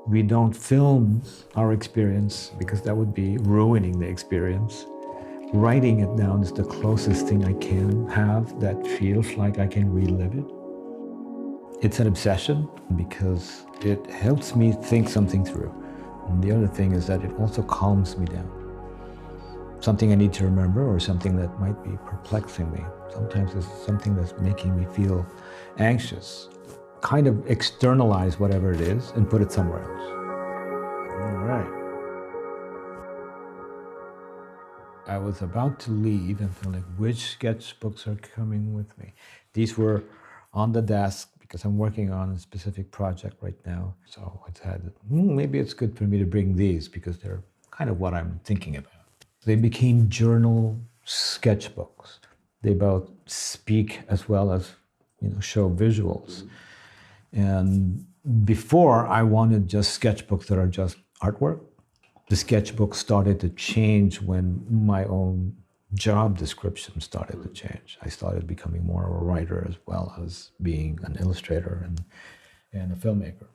We don't film our experience because that would be ruining the experience. Writing it down is the closest thing I can have that feels like I can relive it. It's an obsession because it helps me think something through. And the other thing is that it also calms me down. Something I need to remember or something that might be perplexing me. Sometimes it's something that's making me feel anxious. Kind of externalize whatever it is and put it somewhere else. All right. I was about to leave and felt like, which sketchbooks are coming with me? These were on the desk because I'm working on a specific project right now. So I said, maybe it's good for me to bring these because they're kind of what I'm thinking about. They became journal sketchbooks. They both speak as well as show visuals. And before, I wanted just sketchbooks that are just artwork. The sketchbook started to change when my own job description started to change. I started becoming more of a writer as well as being an illustrator and a filmmaker.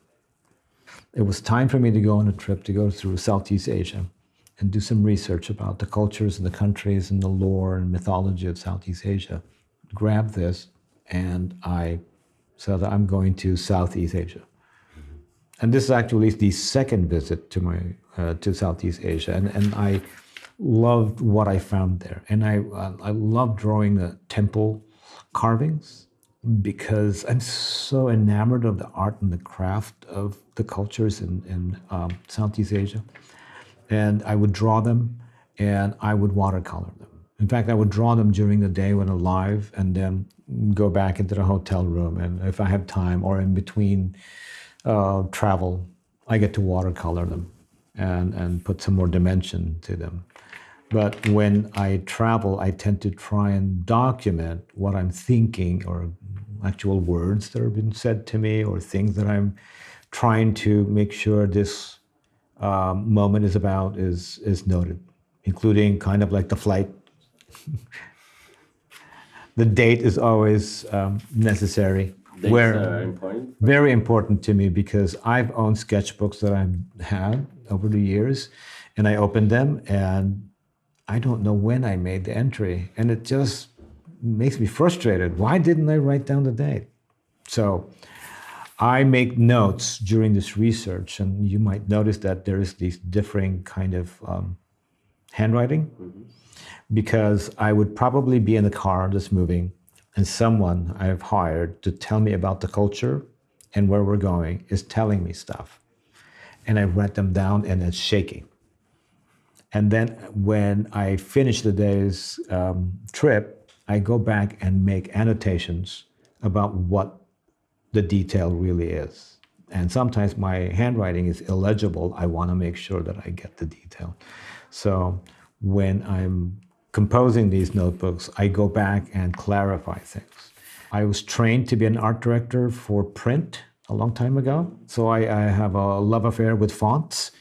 It was time for me to go on a trip to go through Southeast Asia and do some research about the cultures and the countries and the lore and mythology of Southeast Asia. Grabbed this and I said, I'm going to Southeast Asia. And this is actually the second visit to Southeast Asia, and I loved what I found there. And I love drawing the temple carvings because I'm so enamored of the art and the craft of the cultures in Southeast Asia. And I would draw them, and I would watercolor them. In fact, I would draw them during the day when I'm live, and then go back into the hotel room. And if I have time, or in between travel, I get to watercolor them and put some more dimension to them. But when I travel, I tend to try and document what I'm thinking, or actual words that have been said to me, or things that I'm trying to make sure this moment is noted, including kind of like the flight. The date is always necessary. Dates are important? Very important to me because I've owned sketchbooks that I've had over the years, and I opened them and I don't know when I made the entry, and it just makes me frustrated. Why didn't I write down the date? So I make notes during this research, and you might notice that there is these differing kind of handwriting, because I would probably be in the car just moving, and someone I have hired to tell me about the culture and where we're going is telling me stuff. And I write them down and it's shaking. And then when I finish the day's trip, I go back and make annotations about what the detail really is. And sometimes my handwriting is illegible. I want to make sure that I get the detail. So when I'm composing these notebooks, I go back and clarify things. I was trained to be an art director for print a long time ago. So I have a love affair with fonts,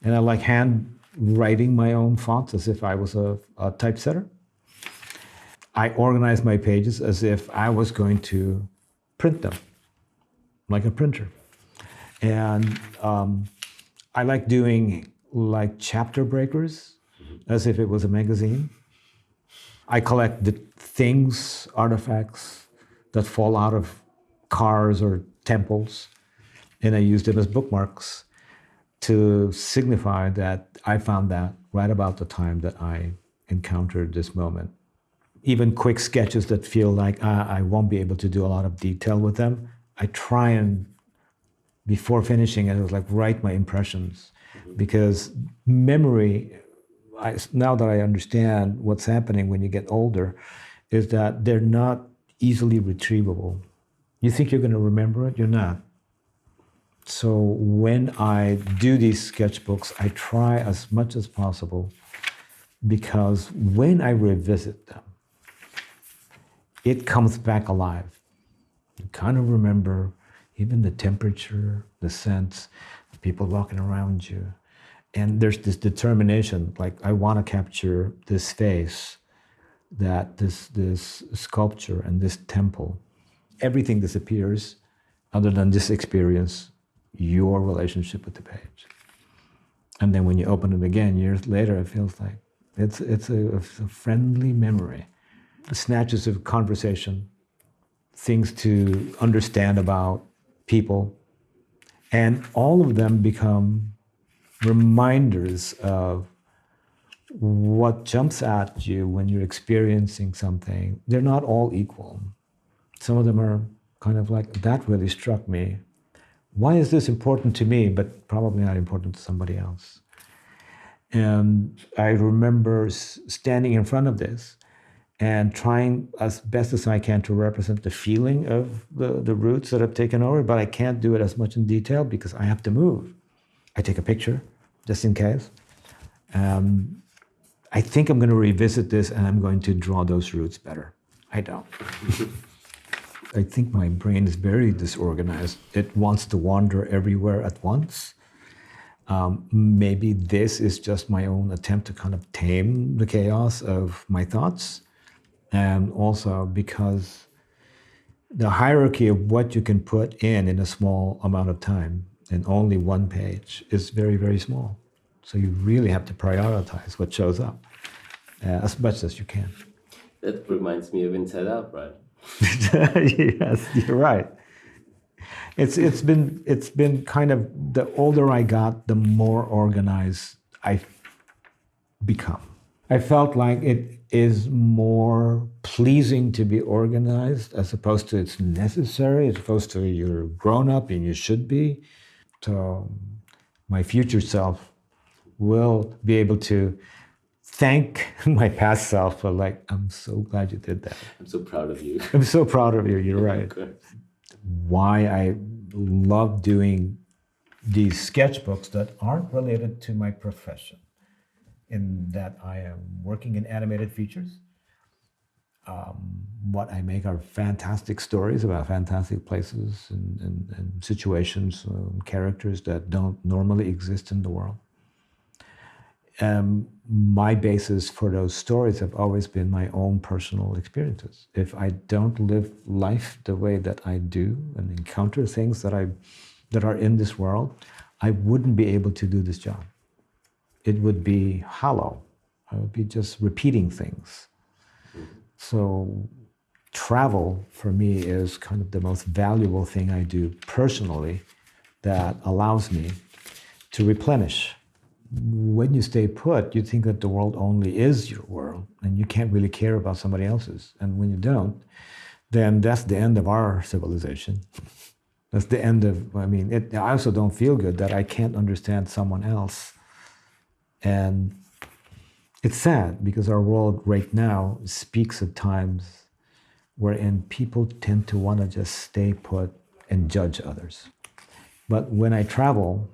and I like handwriting my own fonts as if I was a typesetter. I organize my pages as if I was going to print them, like a printer. And I like doing like chapter breakers, as if it was a magazine. I collect the things, artifacts that fall out of cars or temples, and I use them as bookmarks to signify that I found that right about the time that I encountered this moment. Even quick sketches that feel like I won't be able to do a lot of detail with them, I try and, before finishing it, I was like, write my impressions, because memory, now that I understand what's happening when you get older, is that they're not easily retrievable. You think you're going to remember it, you're not. So when I do these sketchbooks, I try as much as possible, because when I revisit them, it comes back alive. You kind of remember even the temperature, the scents, the people walking around you. And there's this determination, like I want to capture this face, that this sculpture and this temple. Everything disappears other than this experience your relationship with the page. And then when you open it again years later, it feels like it's a friendly memory. Snatches of conversation, things to understand about people, and all of them become reminders of what jumps at you when you're experiencing something. They're not all equal. Some of them are kind of like, that really struck me. Why is this important to me, but probably not important to somebody else? And I remember standing in front of this and trying as best as I can to represent the feeling of the roots that have taken over, but I can't do it as much in detail because I have to move. I take a picture just in case. I think I'm going to revisit this and I'm going to draw those roots better. I don't. I think my brain is very disorganized. It wants to wander everywhere at once. Maybe this is just my own attempt to kind of tame the chaos of my thoughts. And also because the hierarchy of what you can put in a small amount of time in only one page is very, very small. So you really have to prioritize what shows up as much as you can. That reminds me of Inside Out, right? Yes, you're right. It's been kind of, the older I got, the more organized I've become. I felt like it is more pleasing to be organized as opposed to it's necessary, as opposed to you're grown up and you should be. So my future self will be able to thank my past self for like, I'm so glad you did that. I'm so proud of you. I'm so proud of you, you're right. Okay. Why I love doing these sketchbooks that aren't related to my profession, in that I am working in animated features. What I make are fantastic stories about fantastic places and situations, characters that don't normally exist in the world. My basis for those stories have always been my own personal experiences. If I don't live life the way that I do and encounter things that are in this world, I wouldn't be able to do this job. It would be hollow. I would be just repeating things. So travel for me is kind of the most valuable thing I do personally that allows me to replenish. When you stay put, you think that the world only is your world and you can't really care about somebody else's. And when you don't, then that's the end of our civilization. That's the end of, I also don't feel good that I can't understand someone else. And it's sad because our world right now speaks at times wherein people tend to want to just stay put and judge others. But when I travel,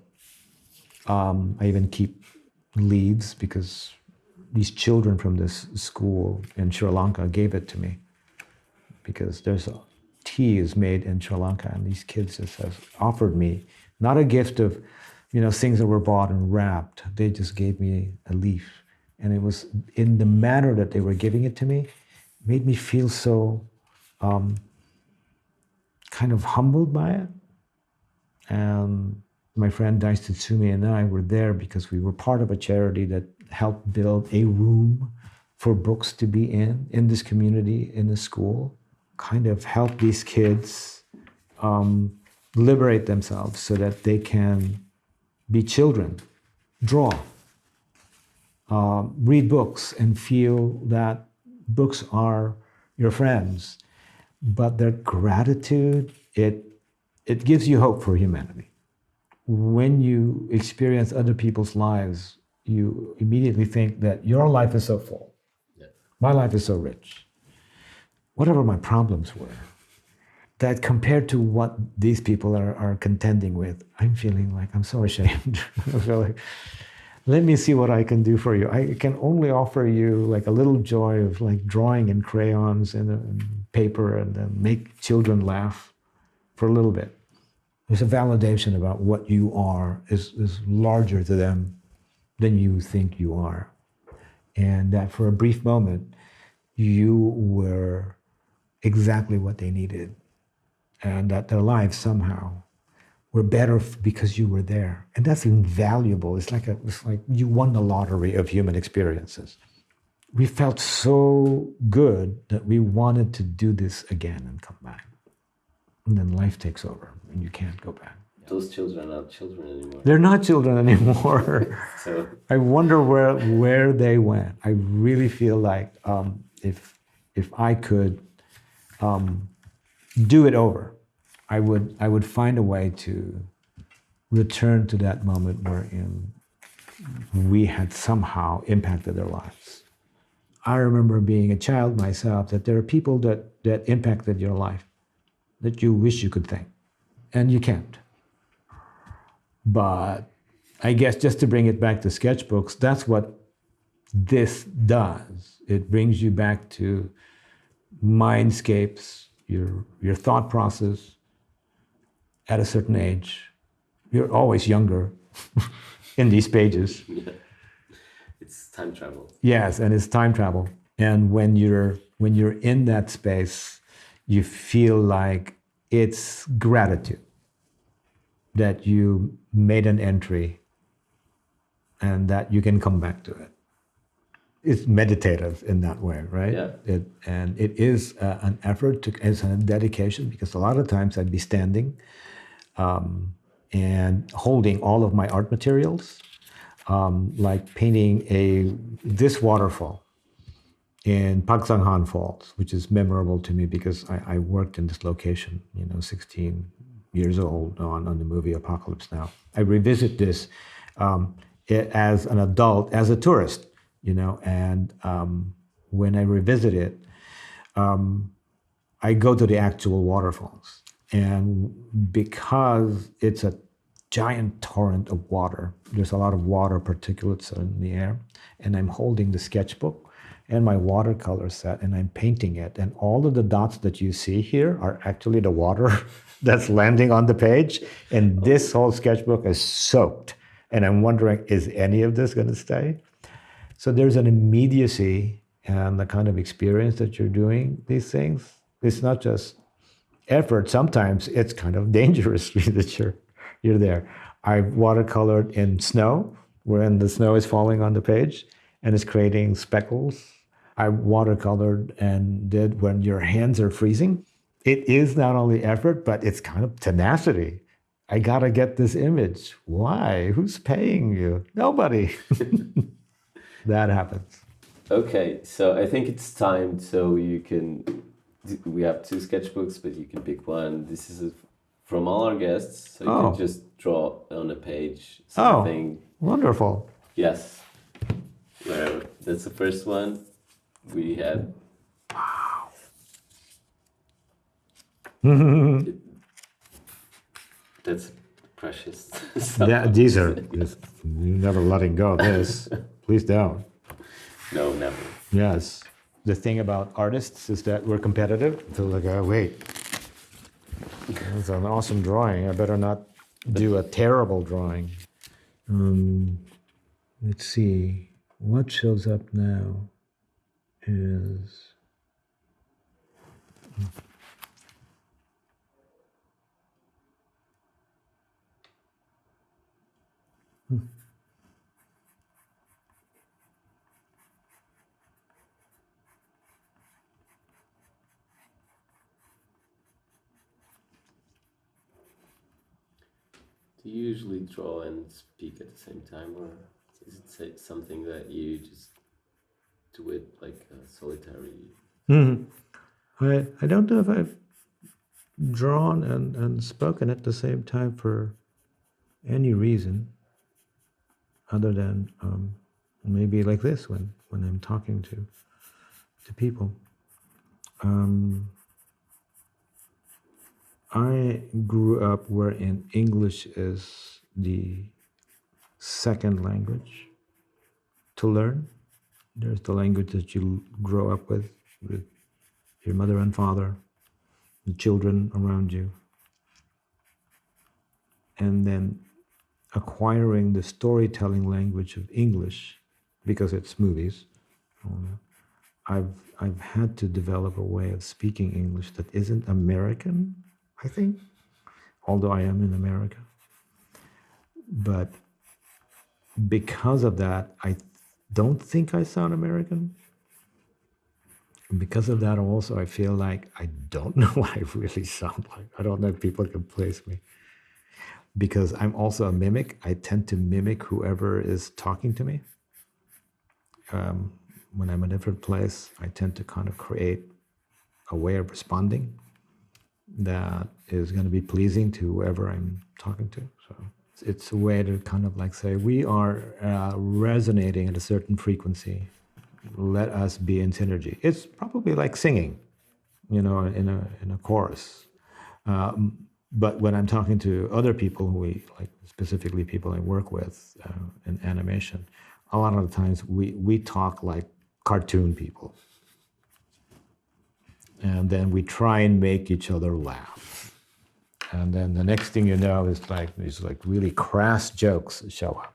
I even keep leads because these children from this school in Sri Lanka gave it to me because tea is made in Sri Lanka and these kids just have offered me, not a gift of, things that were bought and wrapped. They just gave me a leaf. And it was in the manner that they were giving it to me, made me feel so kind of humbled by it. And my friend Dice Tsutsumi and I were there because we were part of a charity that helped build a room for books to be in this community, in the school, kind of help these kids liberate themselves so that they can be children, draw, read books and feel that books are your friends. But their gratitude, it gives you hope for humanity. When you experience other people's lives, you immediately think that your life is so full. Yeah. My life is so rich. Whatever my problems were, that compared to what these people are contending with, I'm feeling like I'm so ashamed. I feel like, let me see what I can do for you. I can only offer you like a little joy of like drawing in crayons and paper and then make children laugh for a little bit. There's a validation about what you are is larger to them than you think you are. And that for a brief moment, you were exactly what they needed. And that their lives somehow were better because you were there. And that's invaluable. It's like you won the lottery of human experiences. We felt so good that we wanted to do this again and come back. And then life takes over and you can't go back. Those children are not children anymore. They're not children anymore. So I wonder where they went. I really feel like if I could do it over, I would find a way to return to that moment wherein we had somehow impacted their lives. I remember being a child myself that there are people that impacted your life that you wish you could thank, and you can't. But I guess just to bring it back to sketchbooks, that's what this does. It brings you back to mindscapes, your thought process at a certain age. You're always younger in these pages. yeah, it's time travel. Yes, and it's time travel. And when you're in that space, you feel like it's gratitude that you made an entry and that you can come back to it. It's meditative in that way, right? Yeah. It is an effort, it's a dedication, because a lot of times I'd be standing and holding all of my art materials, like painting this waterfall in Pagsanghan Falls, which is memorable to me because I worked in this location, 16 years old on the movie Apocalypse Now. I revisit this as an adult, as a tourist, and when I revisit it, I go to the actual waterfalls. And because it's a giant torrent of water, there's a lot of water particulates in the air, and I'm holding the sketchbook and my watercolor set, and I'm painting it. And all of the dots that you see here are actually the water that's landing on the page. And this whole sketchbook is soaked. And I'm wondering, is any of this going to stay? So there's an immediacy and the kind of experience that you're doing these things. It's not just effort. Sometimes it's kind of dangerous that you're there. I've watercolored in snow, when the snow is falling on the page and it's creating speckles. I watercolored and did when your hands are freezing. It is not only effort, but it's kind of tenacity. I gotta get this image. Why? Who's paying you? Nobody. That happens. Okay, so I think it's time. So we have two sketchbooks, but you can pick one. This is from all our guests, so you can just draw on a page something. Oh, wonderful. Yes. Wherever. That's the first one. We had. Wow. That's precious. Yeah, these are. You're never letting go of this. Please don't. No, never. Yes. The thing about artists is that we're competitive. So like, wait, that's an awesome drawing. I better not do a terrible drawing. Let's see. What shows up now is. Do you usually draw and speak at the same time, or is it something that you just do it like a solitary? I don't know if I've drawn and spoken at the same time for any reason other than maybe like this when I'm talking to people. I grew up wherein English is the second language to learn. There's the language that you grow up with your mother and father, the children around you. And then acquiring the storytelling language of English, because it's movies. I've had to develop a way of speaking English that isn't American, I think, although I am in America. But because of that, I don't think I sound American. And because of that also, I feel like I don't know what I really sound like. I don't know if people can place me. Because I'm also a mimic. I tend to mimic whoever is talking to me. When I'm in a different place, I tend to kind of create a way of responding that is going to be pleasing to whoever I'm talking to. So it's a way to kind of like say, we are resonating at a certain frequency. Let us be in synergy. It's probably like singing, in a chorus. But when I'm talking to other people like specifically people I work with in animation, a lot of the times we talk like cartoon people. And then we try and make each other laugh. And then the next thing you know is like these like really crass jokes show up.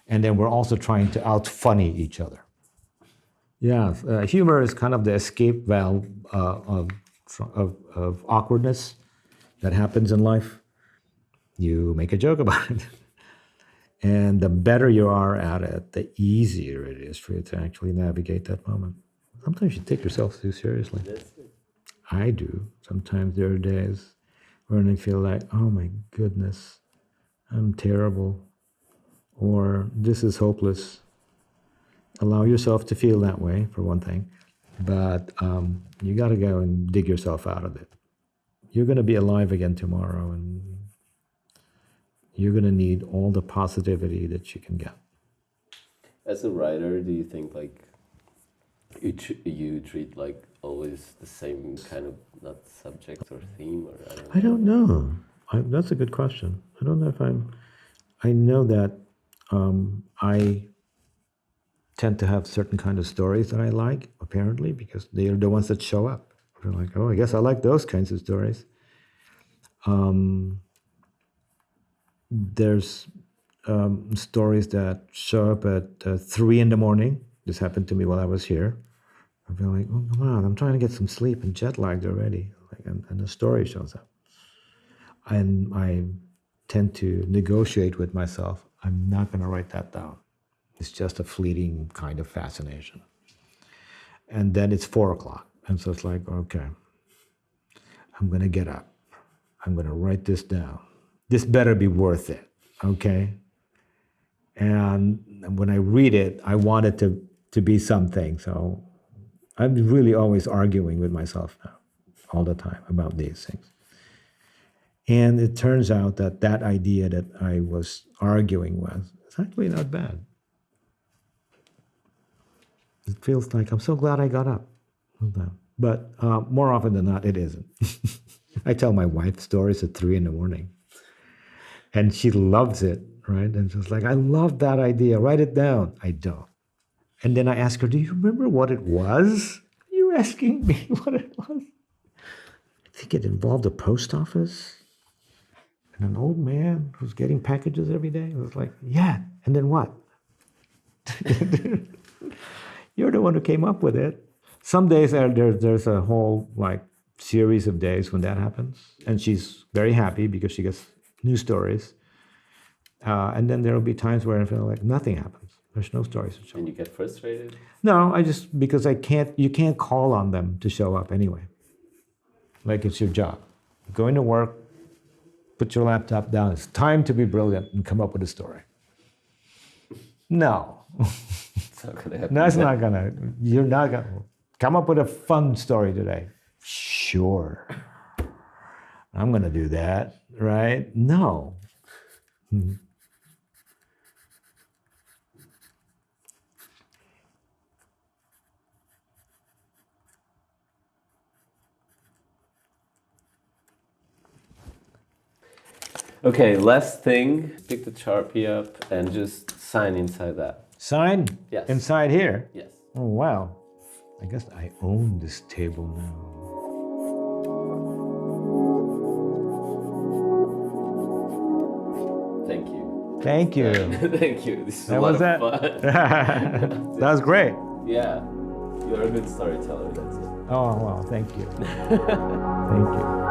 And then we're also trying to out-funny each other. Yeah, humor is kind of the escape valve of awkwardness that happens in life. You make a joke about it. And the better you are at it, the easier it is for you to actually navigate that moment. Sometimes you take yourself too seriously. I do. Sometimes there are days when I feel like, oh my goodness, I'm terrible, or this is hopeless. Allow yourself to feel that way, for one thing, but you got to go and dig yourself out of it. You're going to be alive again tomorrow, and you're going to need all the positivity that you can get. As a writer, do you think like you treat like always the same kind of not subject or theme, or I don't know. That's a good question. I don't know if I know that I tend to have certain kind of stories that I like, apparently, because they are the ones that show up. They're like, oh, I guess I like those kinds of stories. There's stories that show up at 3 a.m. This happened to me while I was here. I feel like, oh, come on, I'm trying to get some sleep and jet lagged already. And the story shows up. And I tend to negotiate with myself. I'm not going to write that down. It's just a fleeting kind of fascination. And then it's 4 o'clock. And so it's like, okay, I'm going to get up. I'm going to write this down. This better be worth it, okay? And when I read it, I want it to be something. So I'm really always arguing with myself now, all the time, about these things. And it turns out that idea that I was arguing with is actually not bad. It feels like I'm so glad I got up. But more often than not, it isn't. I tell my wife stories at 3 a.m. and she loves it, right? And she's like, I love that idea. Write it down. I don't. And then I ask her, do you remember what it was? You're asking me what it was? I think it involved a post office and an old man who's getting packages every day. I was like, yeah. And then what? You're the one who came up with it. Some days there's a whole like series of days when that happens. And she's very happy because she gets new stories. And then there'll be times where I feel like nothing happens. There's no stories to show. And you get frustrated? No, because you can't call on them to show up anyway. Like it's your job. Go into work, put your laptop down. It's time to be brilliant and come up with a story. No. It's not gonna happen. That's not gonna, you're not gonna, come up with a fun story today. Sure. I'm gonna do that, right? No. Okay, last thing. Pick the Sharpie up and just sign inside that. Sign? Yes. Inside here? Yes. Oh, wow. I guess I own this table now. Thank you. Thank you. Thank you. This is That a lot was of that. fun. That was great. Yeah. You're a good storyteller, that's it. Oh, well, thank you. Thank you.